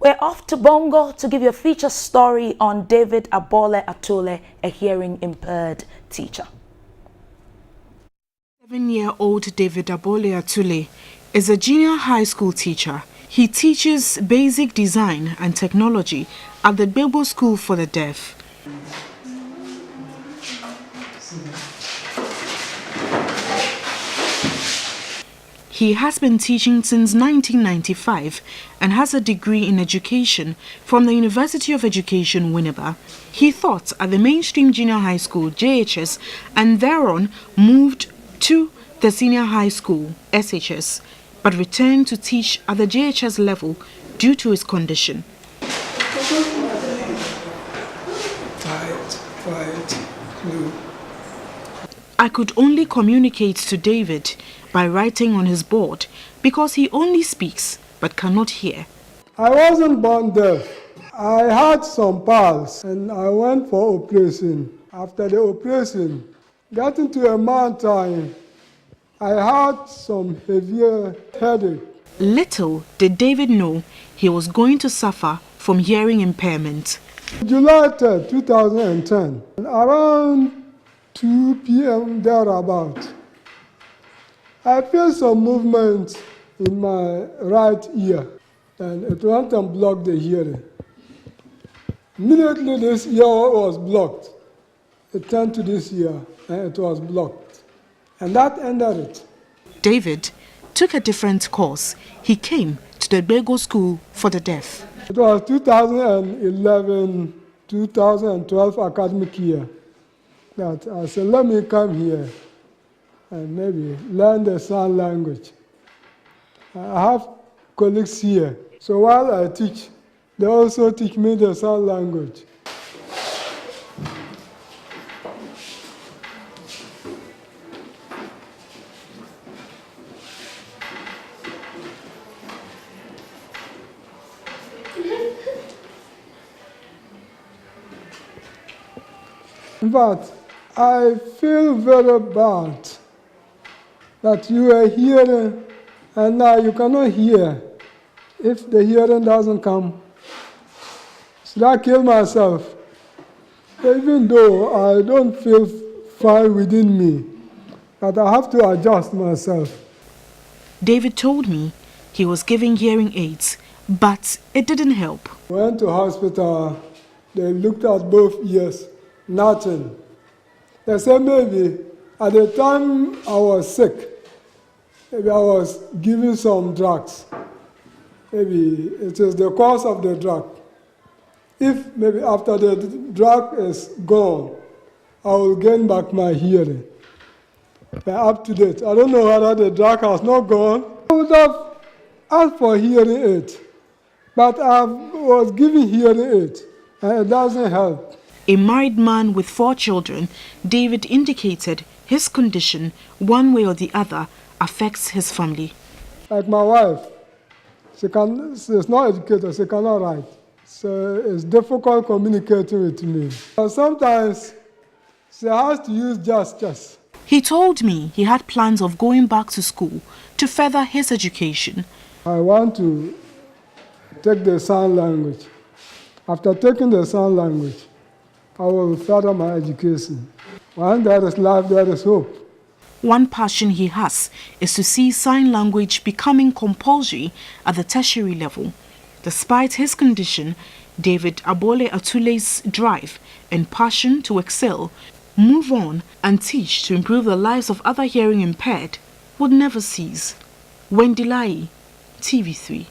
We're off to Bongo to give you a feature story on David Abole Atule, a hearing-impaired teacher. 7-year-old David Abole Atule is a junior high school teacher. He teaches basic design and technology at the Gbegbo School for the Deaf. He has been teaching since 1995 and has a degree in education from the University of Education, Winneba. He taught at the mainstream junior high school, JHS, and thereon moved to the senior high school, SHS, but returned to teach at the JHS level due to his condition. I could only communicate to David by writing on his board because he only speaks but cannot hear. I wasn't born deaf. I had some pals and I went for operation. After the operation, getting to a mountain, I had some heavier headache. Little did David know he was going to suffer from hearing impairment. July 3rd, 2010, around 2 p.m. thereabout, I feel some movement in my right ear, and it went and blocked the hearing. Immediately this ear was blocked. It turned to this ear, and it was blocked. And that ended it. David took a different course. He came to the Gbegbo School for the Deaf. It was 2011-2012 academic year that I said, let me come here and maybe learn the sign language. I have colleagues here, so while I teach, they also teach me the sign language. In fact, I feel very bad that you are hearing and now you cannot hear. If the hearing doesn't come, should I kill myself? Even though I don't feel fine within me, but I have to adjust myself. David told me he was giving hearing aids, but it didn't help. Went to hospital, they looked at both ears, nothing. They said maybe at the time I was sick, maybe I was given some drugs. Maybe it is the cause of the drug. If maybe after the drug is gone, I will gain back my hearing. But up to date, I don't know whether the drug has not gone. I would have asked for hearing aid, but I was given hearing aid, and it doesn't help. A married man with 4 children, David indicated his condition, one way or the other, affects his family. Like my wife, she's not educated, she cannot write. So it's difficult communicating with me. But sometimes she has to use gestures. He told me he had plans of going back to school to further his education. I want to take the sign language. After taking the sign language, I will further my education. When there is life, there is hope. One passion he has is to see sign language becoming compulsory at the tertiary level. Despite his condition, David Abole Atule's drive and passion to excel, move on and teach to improve the lives of other hearing impaired would never cease. Wendy Lai, TV3.